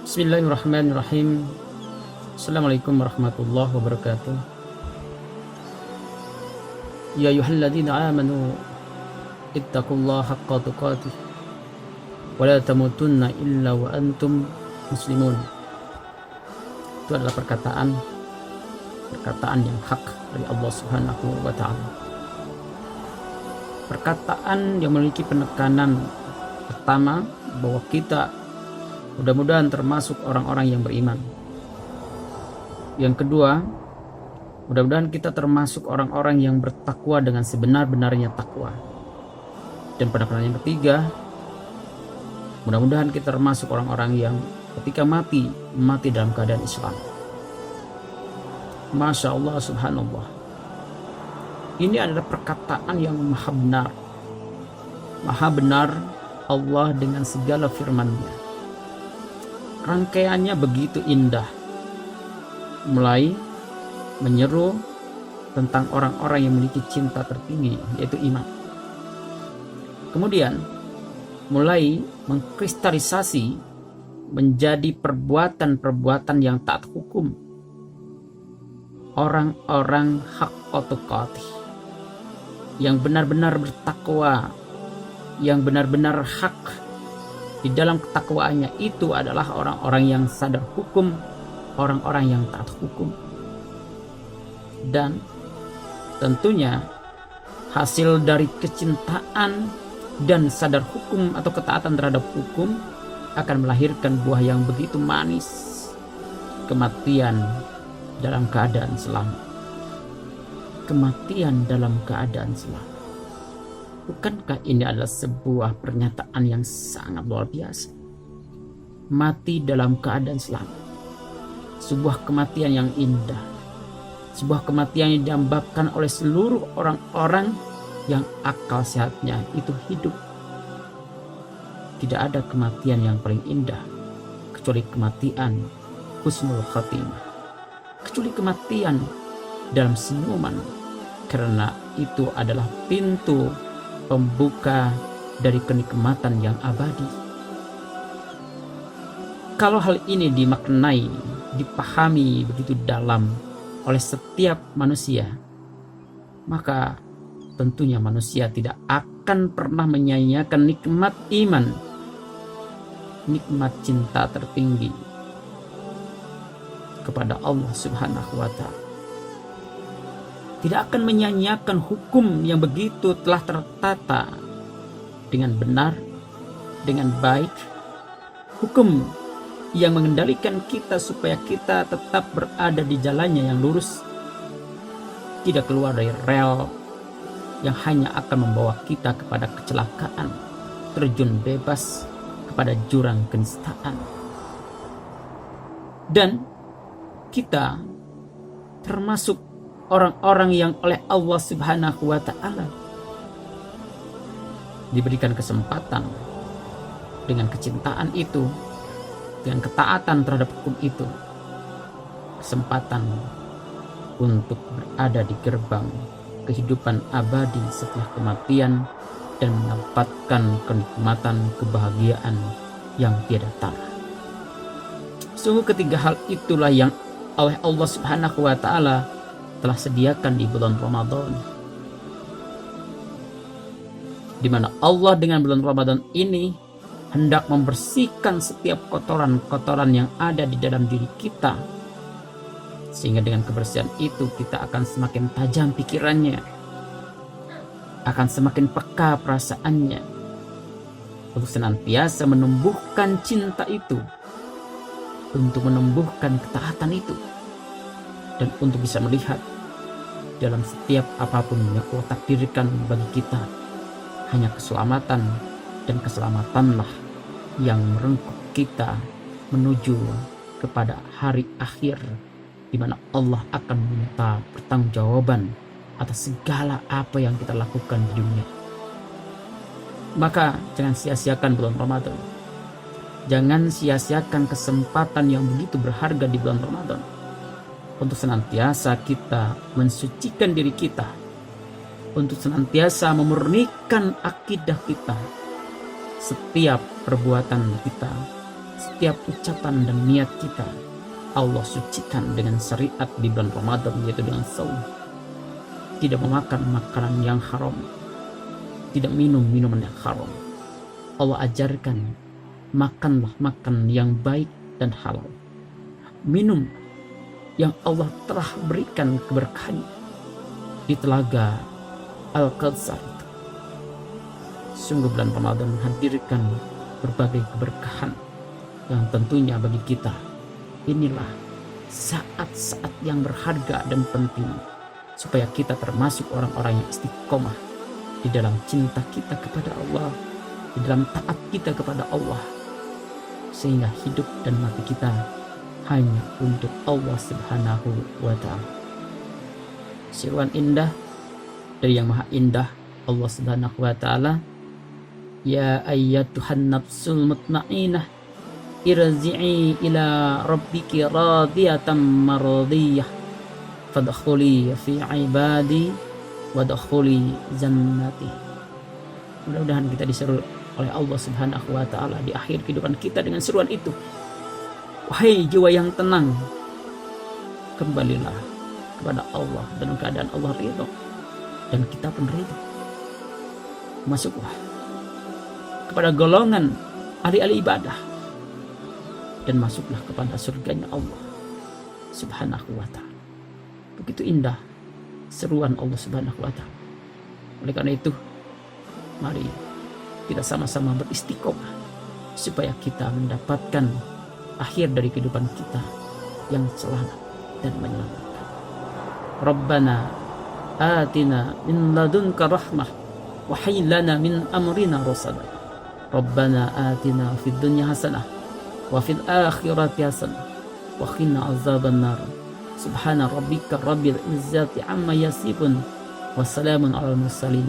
Bismillahirrahmanirrahim. Assalamualaikum warahmatullahi wabarakatuh. Ya ayyuhalladzina amanu ittaqullaha haqqa tuqatih wa la tamutunna illa wa antum muslimun. Itu adalah perkataan yang hak dari Allah Subhanahu wa taala. Perkataan yang memiliki penekanan pertama bahwa kita mudah-mudahan termasuk orang-orang yang beriman. Yang kedua, mudah-mudahan kita termasuk orang-orang yang bertakwa dengan sebenar-benarnya takwa. Dan penekanan yang ketiga, mudah-mudahan kita termasuk orang-orang yang ketika mati dalam keadaan Islam. Masya Allah, subhanallah. Ini adalah perkataan yang maha benar. Maha benar Allah dengan segala firman-Nya. Rangkaiannya begitu indah. Mulai menyeru tentang orang-orang yang memiliki cinta tertinggi, yaitu iman. Kemudian mulai mengkristalisasi menjadi perbuatan-perbuatan yang taat hukum. Orang-orang haqqa tuqatih, yang benar-benar bertakwa, yang benar-benar hak di dalam ketakwaannya, itu adalah orang-orang yang sadar hukum, orang-orang yang taat hukum. Dan tentunya hasil dari kecintaan dan sadar hukum atau ketaatan terhadap hukum akan melahirkan buah yang begitu manis, kematian dalam keadaan selamat. Kematian dalam keadaan selamat. Bukankah ini adalah sebuah pernyataan yang sangat luar biasa? Mati dalam keadaan selamat. Sebuah kematian yang indah. Sebuah kematian yang didambakan oleh seluruh orang-orang yang akal sehatnya itu hidup. Tidak ada kematian yang paling indah kecuali kematian husnul khatimah. Kecuali kematian dalam senyuman, karena itu adalah pintu pembuka dari kenikmatan yang abadi. Kalau hal ini dimaknai, dipahami begitu dalam oleh setiap manusia, maka tentunya manusia tidak akan pernah menyia-nyiakan nikmat iman, nikmat cinta tertinggi kepada Allah Subhanahu wa ta'ala. Tidak akan menyia-nyiakan hukum yang begitu telah tertata dengan benar, dengan baik. Hukum yang mengendalikan kita supaya kita tetap berada di jalannya yang lurus, tidak keluar dari rel yang hanya akan membawa kita kepada kecelakaan, terjun bebas kepada jurang kenistaan. Dan kita termasuk orang-orang yang oleh Allah Subhanahu wa ta'ala diberikan kesempatan dengan kecintaan itu, dengan ketaatan terhadap hukum itu, kesempatan untuk berada di gerbang kehidupan abadi setelah kematian dan mendapatkan kenikmatan kebahagiaan yang tiada tara. Sungguh ketiga hal itulah yang oleh Allah Subhanahu wa ta'ala telah sediakan di bulan Ramadan, di mana Allah dengan bulan Ramadan ini hendak membersihkan setiap kotoran-kotoran yang ada di dalam diri kita, sehingga dengan kebersihan itu kita akan semakin tajam pikirannya, akan semakin peka perasaannya, untuk senantiasa menumbuhkan cinta itu, untuk menumbuhkan ketaatan itu, dan untuk bisa melihat dalam setiap apapun yang Allah takdirkan bagi kita, hanya keselamatan dan keselamatanlah yang merengkuh kita menuju kepada hari akhir, di mana Allah akan meminta pertanggungjawaban atas segala apa yang kita lakukan di dunia. Maka jangan sia-siakan bulan Ramadan. Jangan sia-siakan kesempatan yang begitu berharga di bulan Ramadan untuk senantiasa kita mensucikan diri kita, untuk senantiasa memurnikan akidah kita. Setiap perbuatan kita, setiap ucapan dan niat kita Allah sucikan dengan syariat di bulan Ramadan, yaitu dengan saum. Tidak memakan makanan yang haram, tidak minum minuman yang haram. Allah ajarkan, makanlah makan yang baik dan halal. Minum yang Allah telah berikan keberkahan di telaga Al-Kautsar. Sungguh bulan Ramadan menghadirkan berbagai keberkahan yang tentunya bagi kita inilah saat-saat yang berharga dan penting supaya kita termasuk orang-orang yang istiqomah di dalam cinta kita kepada Allah, di dalam taat kita kepada Allah, sehingga hidup dan mati kita hanya untuk Allah Subhanahu wa Ta'ala. Seruan indah dari Yang Maha Indah, Allah Subhanahu wa Ta'ala, ya ayyatuhan nafsul mutmainnah irji'i ila rabbiki radiyatan mardiyah fadkhuli fi ibadi wadkhuli jannati. Mudah-mudahan kita diseru oleh Allah Subhanahu wa Ta'ala di akhir kehidupan kita dengan seruan itu. Wahai jiwa yang tenang, kembalilah kepada Allah dalam keadaan Allah ridho dan kita pun ridho. Masuklah kepada golongan ahli-ahli ibadah dan masuklah kepada surganya Allah Subhanahu wa Ta'ala. Begitu indah seruan Allah Subhanahu wa Ta'ala. Oleh karena itu, mari kita sama-sama beristiqomah supaya kita mendapatkan akhir dari kehidupan kita yang selamat dan menyenangkan. Rabbana atina min ladunka rahmah wa hayyi lana min amrina rasada. Rabbana atina fid dunya hasanah wa fil akhirati hasanah wa qina azabannar. Subhana rabbika rabbil izzati amma yasifun wa salamun alal mursalin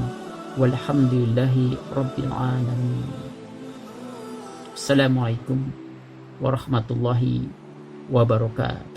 walhamdulillahi rabbil alamin. Assalamualaikum warahmatullahi wabarakatuh.